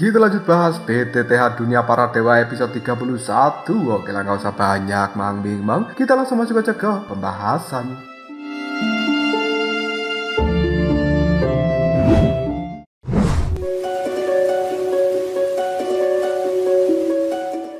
Kita lanjut bahas BTTH Dunia Para Dewa episode 31. Oke lah, gak usah banyak Mang Bing Mang. Kita langsung masuk aja ke pembahasan.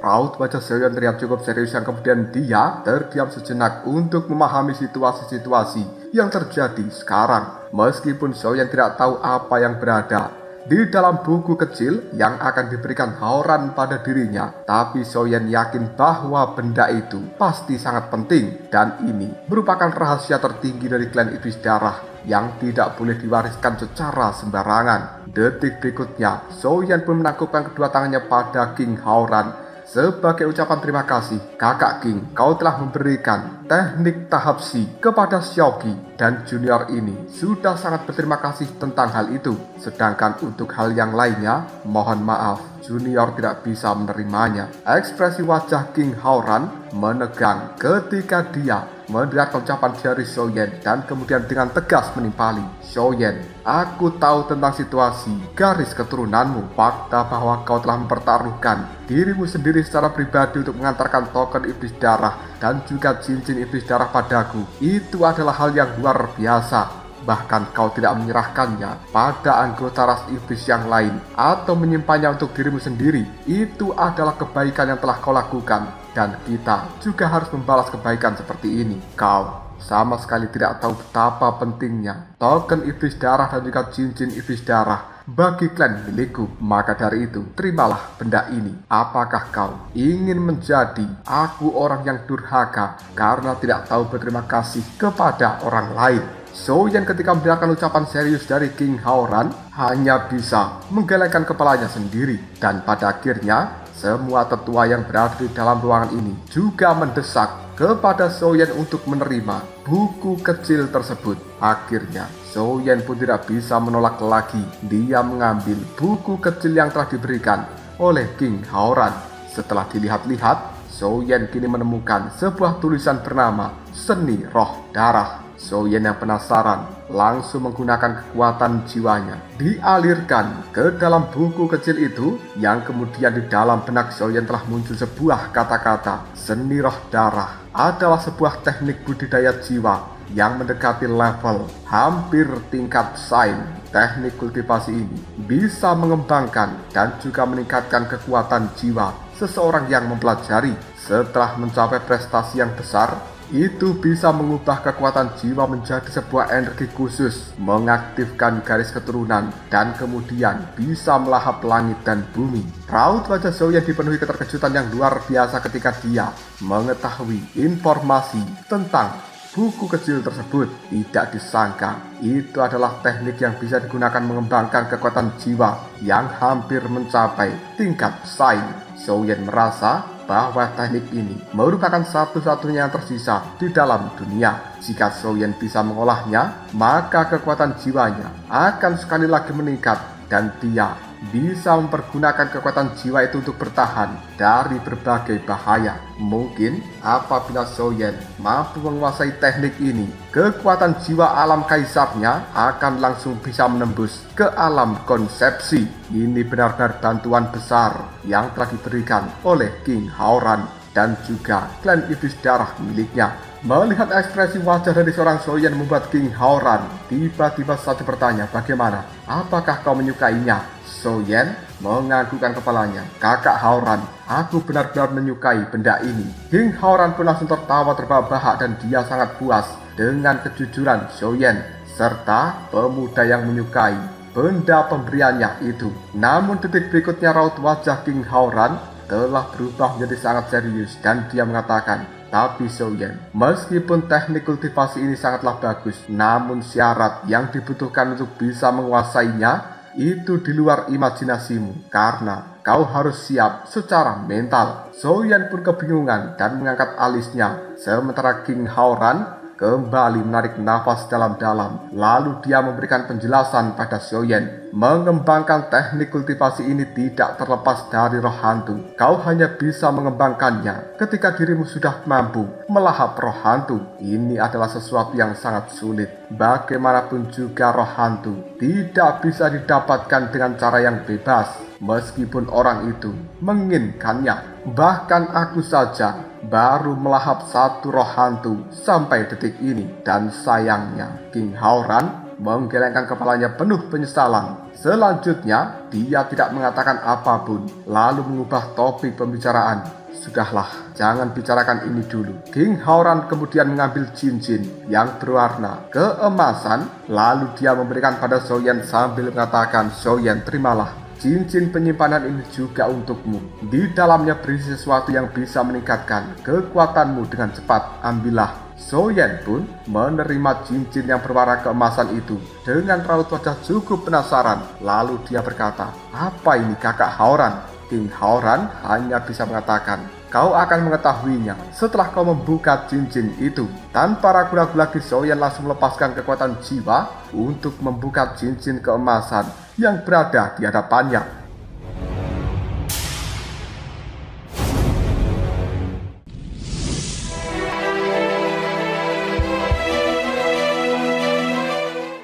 Raut wajah Seoyeon terlihat cukup serius yang kemudian dia terdiam sejenak untuk memahami situasi-situasi yang terjadi sekarang. Meskipun Seoyeon tidak tahu apa yang berada di dalam buku kecil yang akan diberikan Haoran pada dirinya, tapi Seoyeon yakin bahwa benda itu pasti sangat penting dan ini merupakan rahasia tertinggi dari klan Iblis Darah yang tidak boleh diwariskan secara sembarangan. Detik berikutnya, Seoyeon pun menangkupkan kedua tangannya pada King Haoran sebagai ucapan terima kasih. Kakak King, kau telah memberikan teknik tahap Si kepada Xiaoqi dan junior ini sudah sangat berterima kasih tentang hal itu. Sedangkan untuk hal yang lainnya, mohon maaf, junior tidak bisa menerimanya. Ekspresi wajah King Haoran menegang ketika dia mendengar ucapan dari Seoyeon dan kemudian dengan tegas menimpali. Seoyeon, aku tahu tentang situasi garis keturunanmu. Fakta bahwa kau telah mempertaruhkan dirimu sendiri secara pribadi untuk mengantarkan token Iblis Darah dan juga cincin Iblis Darah padaku, itu adalah hal yang luar biasa. Bahkan kau tidak menyerahkannya pada anggota ras iblis yang lain atau menyimpannya untuk dirimu sendiri. Itu adalah kebaikan yang telah kau lakukan, dan kita juga harus membalas kebaikan seperti ini. Kau sama sekali tidak tahu betapa pentingnya token Iblis Darah dan juga cincin Iblis Darah bagi klan milikku. Maka dari itu, terimalah benda ini. Apakah kau ingin menjadi aku orang yang durhaka karena tidak tahu berterima kasih kepada orang lain? Seoyeon ketika mendengarkan ucapan serius dari King Haoran hanya bisa menggelengkan kepalanya sendiri, dan pada akhirnya semua tetua yang berada di dalam ruangan ini juga mendesak kepada Seoyeon untuk menerima buku kecil tersebut. Akhirnya Seoyeon pun tidak bisa menolak lagi. Dia mengambil buku kecil yang telah diberikan oleh King Haoran. Setelah dilihat-lihat, Seoyeon kini menemukan sebuah tulisan bernama Seni Roh Darah. Seoyeon yang penasaran langsung menggunakan kekuatan jiwanya dialirkan ke dalam buku kecil itu, yang kemudian di dalam benak Seoyeon telah muncul sebuah kata-kata. Seni Roh Darah adalah sebuah teknik budidaya jiwa yang mendekati level hampir tingkat sains. Teknik kultivasi ini bisa mengembangkan dan juga meningkatkan kekuatan jiwa seseorang yang mempelajari. Setelah mencapai prestasi yang besar, itu bisa mengubah kekuatan jiwa menjadi sebuah energi khusus, mengaktifkan garis keturunan, dan kemudian bisa melahap langit dan bumi. Raut wajah Seoyeon dipenuhi keterkejutan yang luar biasa ketika dia mengetahui informasi tentang buku kecil tersebut. Tidak disangka, itu adalah teknik yang bisa digunakan mengembangkan kekuatan jiwa yang hampir mencapai tingkat sains. Seoyeon merasa bahwa teknik ini merupakan satu-satunya yang tersisa di dalam dunia. Jika Seoyeon bisa mengolahnya, maka kekuatan jiwanya akan sekali lagi meningkat dan dia bisa mempergunakan kekuatan jiwa itu untuk bertahan dari berbagai bahaya. Mungkin apabila Seoyeon mampu menguasai teknik ini, kekuatan jiwa alam kaisarnya akan langsung bisa menembus ke alam konsepsi. Ini benar-benar bantuan besar yang telah diberikan oleh King Haoran dan juga klan Iblis Darah miliknya. Melihat ekspresi wajah dari seorang Seoyeon membuat King Haoran tiba-tiba saja bertanya, bagaimana? Apakah kau menyukainya? Seoyeon menganggukkan kepalanya. Kakak Haoran, aku benar-benar menyukai benda ini. King Haoran pun langsung tertawa terbahak-bahak dan dia sangat puas dengan kejujuran Seoyeon serta pemuda yang menyukai benda pemberiannya itu. Namun detik berikutnya raut wajah King Haoran telah berubah menjadi sangat serius dan dia mengatakan, tapi Seoyeon, meskipun teknik kultivasi ini sangatlah bagus, namun syarat yang dibutuhkan untuk bisa menguasainya itu di luar imajinasimu, karena kau harus siap secara mental. Seoyeon pun kebingungan dan mengangkat alisnya, sementara King Haoran kembali menarik nafas dalam-dalam. Lalu dia memberikan penjelasan pada Xiaoyan. Mengembangkan teknik kultivasi ini tidak terlepas dari roh hantu. Kau hanya bisa mengembangkannya ketika dirimu sudah mampu melahap roh hantu. Ini adalah sesuatu yang sangat sulit. Bagaimanapun juga roh hantu tidak bisa didapatkan dengan cara yang bebas, meskipun orang itu menginginkannya. Bahkan aku saja baru melahap satu roh hantu sampai detik ini. Dan sayangnya, King Haoran menggelengkan kepalanya penuh penyesalan. Selanjutnya, dia tidak mengatakan apapun, lalu mengubah topik pembicaraan. Sudahlah, jangan bicarakan ini dulu. King Haoran kemudian mengambil cincin yang berwarna keemasan, lalu dia memberikan pada Xiaoyan sambil mengatakan, "Xiaoyan, terimalah. Cincin penyimpanan ini juga untukmu. Di dalamnya berisi sesuatu yang bisa meningkatkan kekuatanmu dengan cepat. Ambillah." Xiaoyan pun menerima cincin yang berwarna keemasan itu dengan raut wajah cukup penasaran. Lalu dia berkata, "Apa ini, Kakak Haoran?" King Haoran hanya bisa mengatakan, "Kau akan mengetahuinya setelah kau membuka cincin itu." Tanpa ragu-ragu lagi, Xiaoyan langsung melepaskan kekuatan jiwa untuk membuka cincin keemasan yang berada di hadapannya.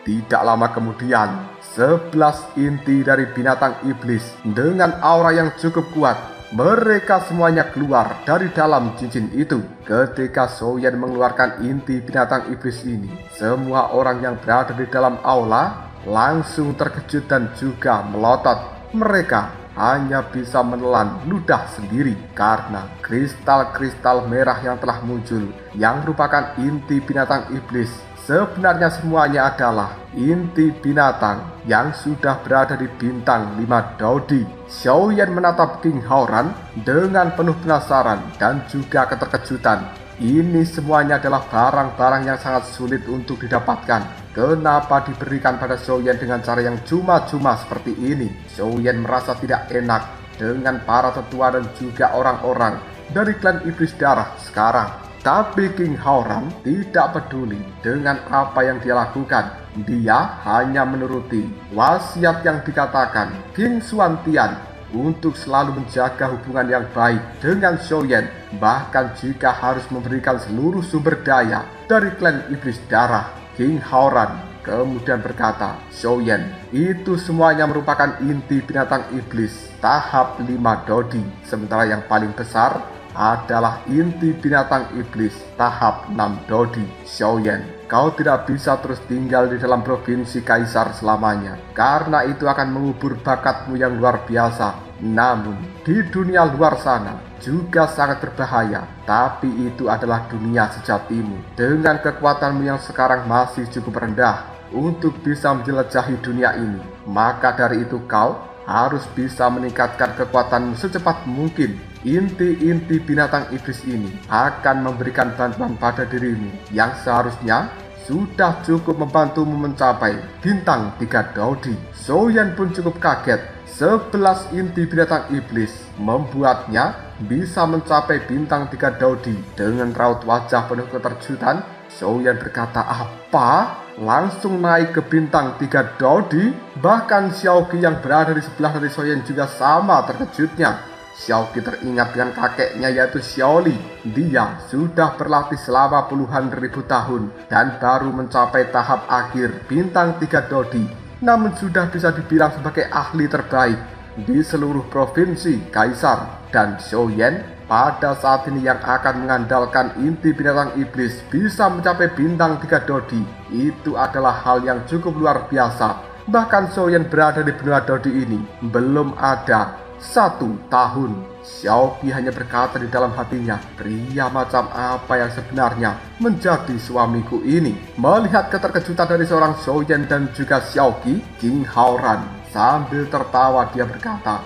Tidak lama kemudian, 11 inti dari binatang iblis dengan aura yang cukup kuat, mereka semuanya keluar dari dalam cincin itu. Ketika Xiaoyan mengeluarkan inti binatang iblis ini, semua orang yang berada di dalam aula langsung terkejut dan juga melotot. Mereka hanya bisa menelan ludah sendiri karena kristal-kristal merah yang telah muncul yang merupakan inti binatang iblis. Sebenarnya semuanya adalah inti binatang yang sudah berada di bintang 5 Dodi. Xiaoyan menatap King Haoran dengan penuh penasaran dan juga keterkejutan. Ini semuanya adalah barang-barang yang sangat sulit untuk didapatkan. Kenapa diberikan pada Xiaoyan dengan cara yang cuma-cuma seperti ini? Xiaoyan merasa tidak enak dengan para tetua dan juga orang-orang dari klan iblis darah sekarang. Tapi King Haoran tidak peduli dengan apa yang dia lakukan. Dia hanya menuruti wasiat yang dikatakan King Xuantian untuk selalu menjaga hubungan yang baik dengan Xiaoyan, bahkan jika harus memberikan seluruh sumber daya dari klan iblis darah. King Haoran kemudian berkata, "Xiaoyan, itu semuanya merupakan inti binatang iblis tahap 5 Dodi, sementara yang paling besar adalah inti binatang iblis tahap 6 Dodi. Xiaoyan, kau tidak bisa terus tinggal di dalam provinsi Kaisar selamanya, karena itu akan mengubur bakatmu yang luar biasa. Namun, di dunia luar sana juga sangat berbahaya, tapi itu adalah dunia sejatimu. Dengan kekuatanmu yang sekarang masih cukup rendah untuk bisa menjelajahi dunia ini, maka dari itu kau harus bisa meningkatkan kekuatanmu secepat mungkin. Inti-inti binatang iblis ini akan memberikan bantuan pada dirimu yang seharusnya sudah cukup membantumu mencapai bintang 3 Dodi." Xiaoyan pun cukup kaget. 11 inti binatang iblis membuatnya bisa mencapai bintang 3 Dodi. Dengan raut wajah penuh keterkejutan, Xiaoyan berkata, "Apa? Langsung naik ke bintang 3 Dodi?" Bahkan Xiaoqi yang berada di sebelah dari Xiaoyan juga sama terkejutnya. Xiaoqi teringat dengan kakeknya yaitu Xiaoli. Dia sudah berlatih selama puluhan ribu tahun dan baru mencapai tahap akhir bintang 3 Dodi, namun sudah bisa dibilang sebagai ahli terbaik di seluruh provinsi Kaisar. Dan Xiaoyan pada saat ini yang akan mengandalkan inti binatang iblis bisa mencapai bintang 3 Dodi, itu adalah hal yang cukup luar biasa. Bahkan Xiaoyan berada di benua Dodi ini belum ada 1 tahun. Xiaoqi hanya berkata di dalam hatinya, "Pria macam apa yang sebenarnya menjadi suamiku ini?" Melihat keterkejutan dari seorang Xiaoyan dan juga Xiaoqi, King Haoran sambil tertawa dia berkata,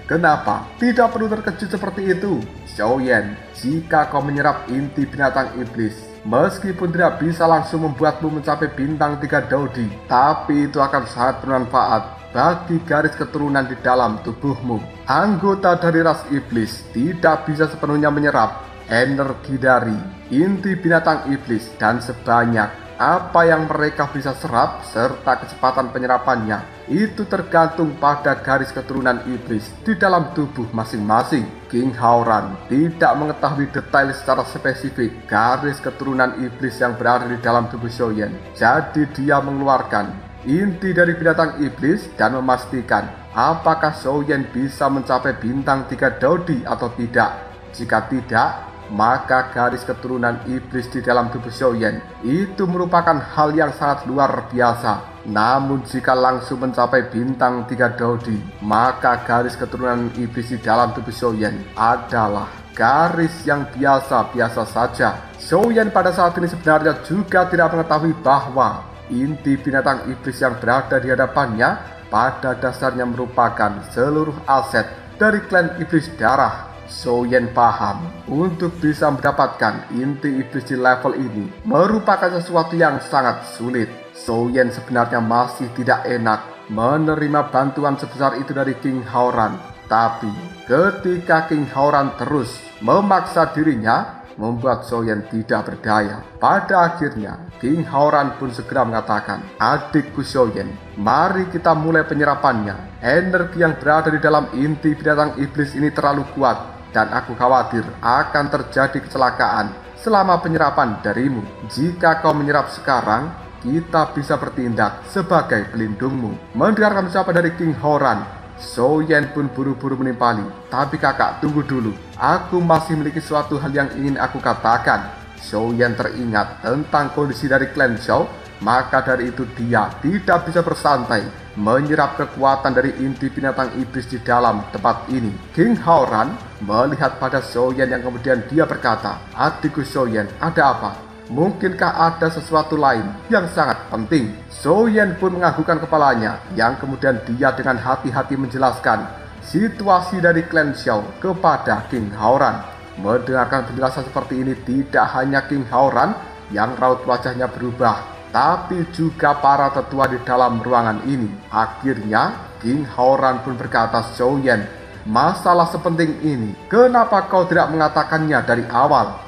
"Kenapa tidak perlu terkejut seperti itu, Xiaoyan? Jika kau menyerap inti binatang iblis, meskipun tidak bisa langsung membuatmu mencapai bintang 3 Dodi, tapi itu akan sangat bermanfaat bagi garis keturunan di dalam tubuhmu. Anggota dari ras iblis tidak bisa sepenuhnya menyerap energi dari inti binatang iblis dan sebanyak apa yang mereka bisa serap serta kecepatan penyerapannya itu tergantung pada garis keturunan iblis di dalam tubuh masing-masing. King Hauran tidak mengetahui detail secara spesifik garis keturunan iblis yang berada di dalam tubuh Xiaoyan. Jadi dia mengeluarkan inti dari binatang iblis dan memastikan apakah Xiaoyan bisa mencapai bintang 3 Dodi atau tidak. Jika tidak, maka garis keturunan iblis di dalam tubuh Xiaoyan itu merupakan hal yang sangat luar biasa. Namun jika langsung mencapai bintang 3 Dodi, maka garis keturunan iblis di dalam tubuh Xiaoyan adalah garis yang biasa-biasa saja. Xiaoyan pada saat ini sebenarnya juga tidak mengetahui bahwa inti binatang iblis yang berada di hadapannya pada dasarnya merupakan seluruh aset dari klan iblis darah. Xiaoyan paham untuk bisa mendapatkan inti iblis di level ini merupakan sesuatu yang sangat sulit. Xiaoyan sebenarnya masih tidak enak menerima bantuan sebesar itu dari King Hauran. Tapi ketika King Hauran terus memaksa dirinya, membuat Xiaoyan tidak berdaya. Pada akhirnya King Hauran pun segera mengatakan, "Adikku Xiaoyan, mari kita mulai penyerapannya. Energi yang berada di dalam inti binatang iblis ini terlalu kuat dan aku khawatir akan terjadi kecelakaan selama penyerapan darimu. Jika kau menyerap sekarang, kita bisa bertindak sebagai pelindungmu." Mendengarkan ucapan dari King Hauran, Xiaoyan pun buru-buru menimpali. "Tapi kakak, tunggu dulu. Aku masih memiliki suatu hal yang ingin aku katakan." Xiaoyan teringat tentang kondisi dari klan Xiao, maka dari itu dia tidak bisa bersantai menyerap kekuatan dari inti binatang iblis di dalam tempat ini. King Hauran melihat pada Xiaoyan yang kemudian dia berkata, "Adikku Xiaoyan, ada apa? Mungkinkah ada sesuatu lain yang sangat penting?" Xiaoyan pun menganggukkan kepalanya, yang kemudian dia dengan hati-hati menjelaskan situasi dari klan Xiao kepada King Hauran. Mendengarkan penjelasan seperti ini, tidak hanya King Hauran yang raut wajahnya berubah, tapi juga para tetua di dalam ruangan ini. Akhirnya King Hauran pun berkata, "Xiaoyan, masalah sepenting ini, kenapa kau tidak mengatakannya dari awal?"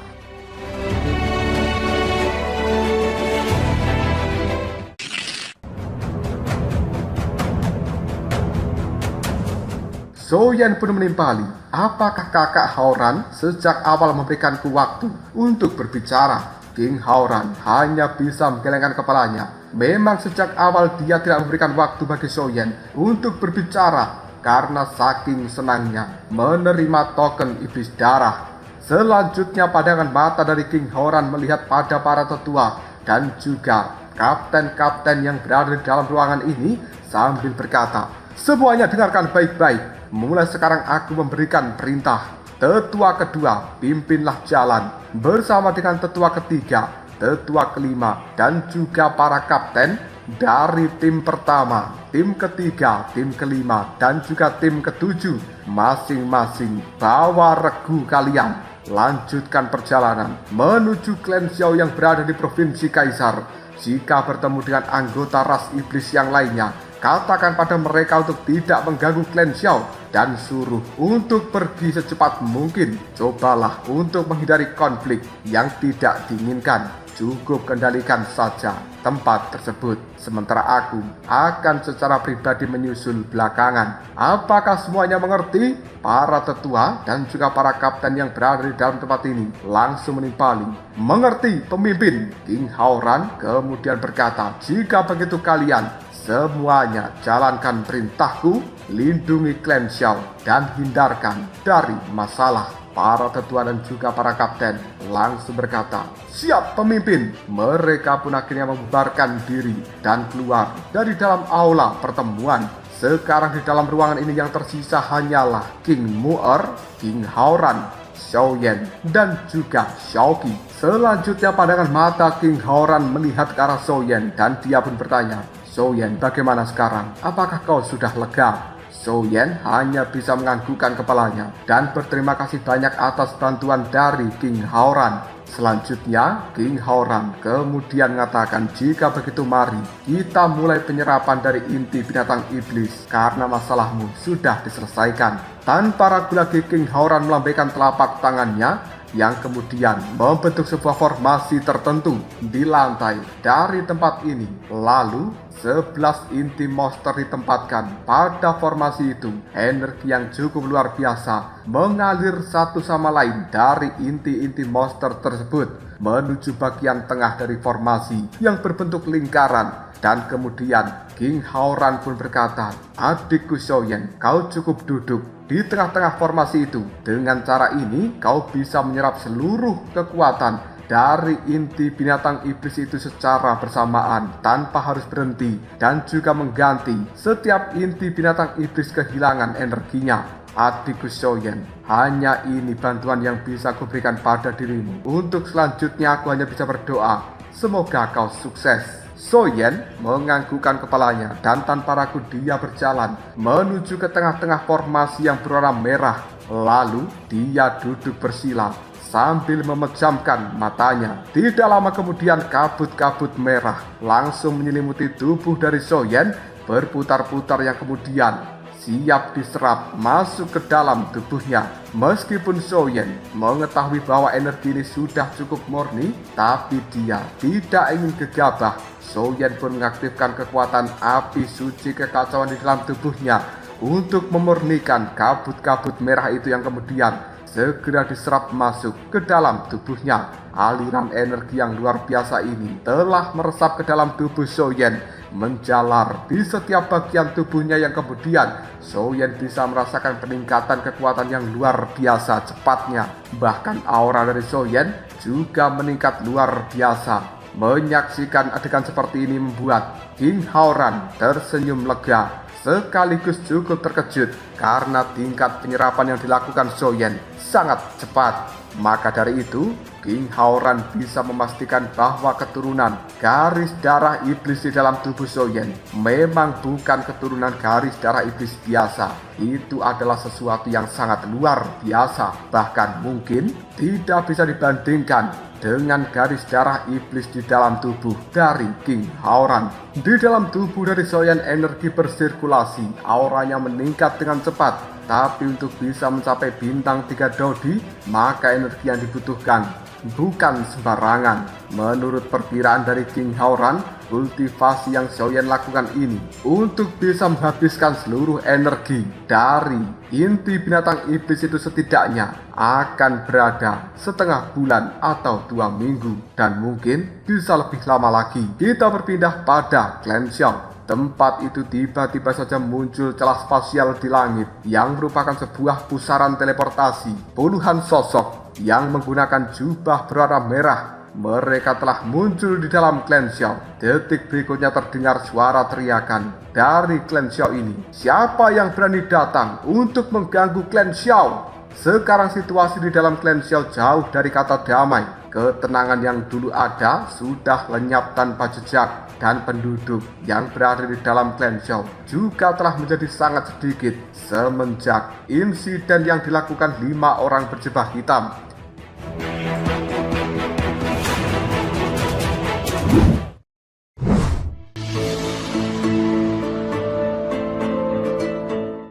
Xiaoyan pun menimpali, "Apakah kakak Hauran sejak awal memberikanku waktu untuk berbicara?" King Hauran hanya bisa menggelengkan kepalanya. Memang sejak awal dia tidak memberikan waktu bagi Xiaoyan untuk berbicara karena saking senangnya menerima token iblis darah. Selanjutnya pandangan mata dari King Hauran melihat pada para tetua dan juga kapten-kapten yang berada di dalam ruangan ini sambil berkata, "Semuanya dengarkan baik-baik. Mulai sekarang aku memberikan perintah. Tetua kedua, pimpinlah jalan bersama dengan tetua ketiga, tetua kelima, dan juga para kapten dari tim pertama, tim ketiga, tim kelima, dan juga tim ketujuh. Masing-masing bawa regu kalian. Lanjutkan perjalanan menuju klan Xiao yang berada di Provinsi Kaisar. Jika bertemu dengan anggota ras iblis yang lainnya, katakan pada mereka untuk tidak mengganggu klan Xiao dan suruh untuk pergi secepat mungkin. Cobalah untuk menghindari konflik yang tidak diinginkan. Cukup kendalikan saja tempat tersebut. Sementara aku akan secara pribadi menyusul belakangan." Apakah semuanya mengerti? Para tetua dan juga para kapten yang berada di dalam tempat ini langsung menimpali. "Mengerti, pemimpin." King Hauran kemudian berkata, "Jika begitu kalian semuanya jalankan perintahku, lindungi klan Xiao dan hindarkan dari masalah." Para tetua dan juga para kapten langsung berkata, "Siap pemimpin." Mereka pun akhirnya membubarkan diri dan keluar dari dalam aula pertemuan. Sekarang di dalam ruangan ini yang tersisa hanyalah King Mu'er, King Hauran, Xiaoyan, dan juga Xiaoqi. Selanjutnya pandangan mata King Hauran melihat ke arah Xiaoyan dan dia pun bertanya, "Xiaoyan, bagaimana sekarang? Apakah kau sudah lega?" Xiaoyan hanya bisa menganggukkan kepalanya dan berterima kasih banyak atas bantuan dari King Hauran. Selanjutnya, King Hauran kemudian mengatakan, "Jika begitu mari kita mulai penyerapan dari inti binatang iblis karena masalahmu sudah diselesaikan." Tanpa ragu lagi King Hauran melambaikan telapak tangannya yang kemudian membentuk sebuah formasi tertentu di lantai dari tempat ini. Lalu 11 inti monster ditempatkan pada formasi itu. Energi yang cukup luar biasa mengalir satu sama lain dari inti-inti monster tersebut menuju bagian tengah dari formasi yang berbentuk lingkaran. Dan kemudian King Haoran pun berkata, "Adikku Xiaoyan, kau cukup duduk di tengah-tengah formasi itu. Dengan cara ini kau bisa menyerap seluruh kekuatan dari inti binatang iblis itu secara bersamaan tanpa harus berhenti, dan juga mengganti setiap inti binatang iblis kehilangan energinya. Adikku Xiaoyan, hanya ini bantuan yang bisa kuberikan pada dirimu. Untuk selanjutnya aku hanya bisa berdoa, semoga kau sukses." Xiaoyan menganggukkan kepalanya dan tanpa ragu dia berjalan menuju ke tengah-tengah formasi yang berwarna merah. Lalu dia duduk bersila sambil memejamkan matanya. Tidak lama kemudian kabut-kabut merah langsung menyelimuti tubuh dari Xiaoyan berputar-putar yang kemudian siap diserap masuk ke dalam tubuhnya. Meskipun Xiaoyan mengetahui bahwa energi ini sudah cukup murni, tapi dia tidak ingin gegabah. Xiaoyan pun mengaktifkan kekuatan api suci kekacauan di dalam tubuhnya untuk memurnikan kabut-kabut merah itu yang kemudian segera diserap masuk ke dalam tubuhnya. Aliran energi yang luar biasa ini telah meresap ke dalam tubuh Xiaoyan, menjalar di setiap bagian tubuhnya yang kemudian Xiaoyan bisa merasakan peningkatan kekuatan yang luar biasa cepatnya. Bahkan aura dari Xiaoyan juga meningkat luar biasa. Menyaksikan adegan seperti ini membuat King Haoran tersenyum lega sekaligus cukup terkejut karena tingkat penyerapan yang dilakukan Xiaoyan sangat cepat. Maka dari itu, King Haoran bisa memastikan bahwa keturunan garis darah iblis di dalam tubuh Xiaoyan memang bukan keturunan garis darah iblis biasa. Itu adalah sesuatu yang sangat luar biasa, bahkan mungkin tidak bisa dibandingkan dengan garis darah iblis di dalam tubuh dari King Haoran. Di dalam tubuh dari Xiaoyan energi bersirkulasi, auranya meningkat dengan cepat. Tapi untuk bisa mencapai bintang 3 Dodi, maka energi yang dibutuhkan bukan sembarangan. Menurut perkiraan dari King Haoran, kultivasi yang Xiaoyan lakukan ini untuk bisa menghabiskan seluruh energi dari inti binatang iblis itu setidaknya akan berada setengah bulan atau 2 minggu, dan mungkin bisa lebih lama lagi. Kita berpindah pada Clan Xiao. Tempat itu tiba-tiba saja muncul celah spasial di langit yang merupakan sebuah pusaran teleportasi. Puluhan sosok yang menggunakan jubah berwarna merah, mereka telah muncul di dalam Clan Xiao. Detik berikutnya terdengar suara teriakan dari Clan Xiao ini. Siapa yang berani datang untuk mengganggu Clan Xiao? Sekarang situasi di dalam Clan Xiao jauh dari kata damai. Ketenangan yang dulu ada sudah lenyap tanpa jejak, dan penduduk yang berada di dalam Clan Xiao juga telah menjadi sangat sedikit semenjak insiden yang dilakukan 5 orang berjubah hitam.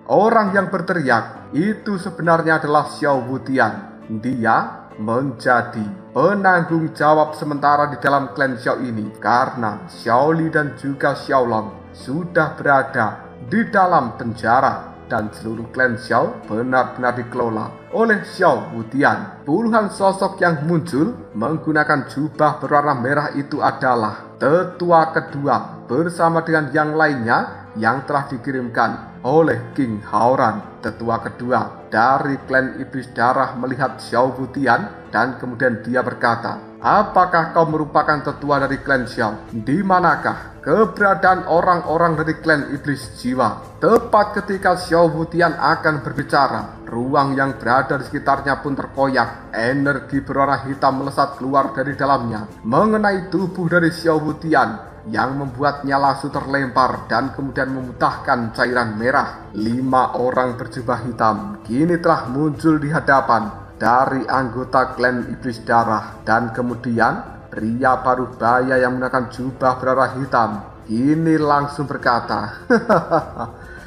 Orang yang berteriak itu sebenarnya adalah Xiao Wutian. Dia menjadi penanggung jawab sementara di dalam Clan Xiao ini karena Xiao Li dan juga Xiao Long sudah berada di dalam penjara, dan seluruh Clan Xiao benar-benar dikelola oleh Xiao Wutian. Puluhan sosok yang muncul menggunakan jubah berwarna merah itu adalah tetua kedua bersama dengan yang lainnya yang telah dikirimkan oleh King Haoran. Tetua kedua dari Klan Iblis Darah melihat Xiao Wutian dan kemudian dia berkata, "Apakah kau merupakan tetua dari Klan Xiao? Di manakah keberadaan orang-orang dari Klan Iblis Jiwa?" Tepat ketika Xiao Wutian akan berbicara, ruang yang berada di sekitarnya pun terkoyak. Energi berwarna hitam melesat keluar dari dalamnya mengenai tubuh dari Xiao Wutian yang membuatnya langsung terlempar dan kemudian memutahkan cairan merah. 5 orang berjubah hitam kini telah muncul di hadapan dari anggota Klan Iblis Darah, dan kemudian pria parubaya yang menggunakan jubah berwarna hitam ini langsung berkata,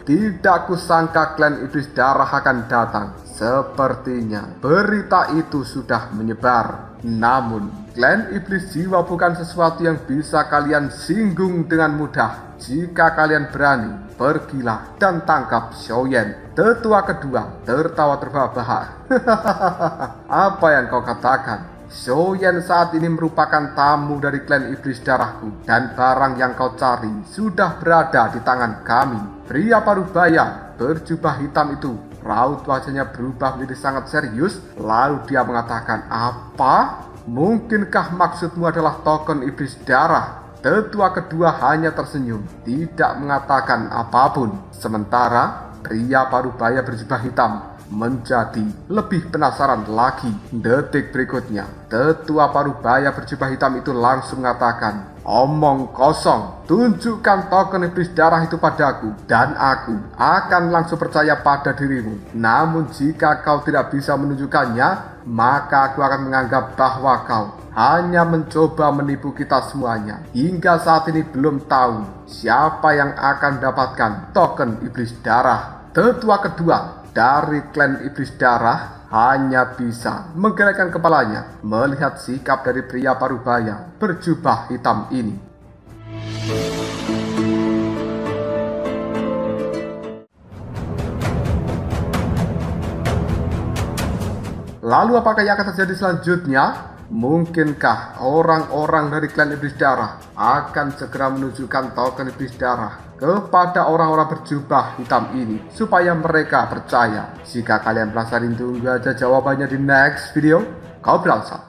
Tidak kusangka klan iblis darah akan datang. Sepertinya berita itu sudah menyebar. Namun, klan iblis jiwa bukan sesuatu yang bisa kalian singgung dengan mudah. Jika kalian berani, pergilah dan tangkap Xiaoyan. Tetua kedua tertawa terbahak-bahak. Apa yang kau katakan? Xiaoyan saat ini merupakan tamu dari klan iblis darahku, dan barang yang kau cari sudah berada di tangan kami. Pria parubaya berjubah hitam itu, raut wajahnya berubah menjadi sangat serius. Lalu dia mengatakan, "Apa? Mungkinkah maksudmu adalah token iblis darah?" Tetua kedua hanya tersenyum, tidak mengatakan apapun. Sementara pria parubaya berjubah hitam menjadi lebih penasaran lagi. Detik berikutnya, tetua parubaya berjubah hitam itu langsung mengatakan, "Omong kosong, tunjukkan token iblis darah itu padaku, dan aku akan langsung percaya pada dirimu. Namun jika kau tidak bisa menunjukkannya, maka aku akan menganggap bahwa kau hanya mencoba menipu kita semuanya. Hingga saat ini belum tahu siapa yang akan mendapatkan token iblis darah." Tetua kedua dari klan iblis darah hanya bisa menggelengkan kepalanya melihat sikap dari pria parubaya berjubah hitam ini. Lalu apakah yang akan terjadi selanjutnya? Mungkinkah orang-orang dari klan iblis darah akan segera menunjukkan token iblis darah kepada orang-orang berjubah hitam ini supaya mereka percaya? Jika kalian penasaran, tunggu aja jawabannya di next video. Kau berangsa.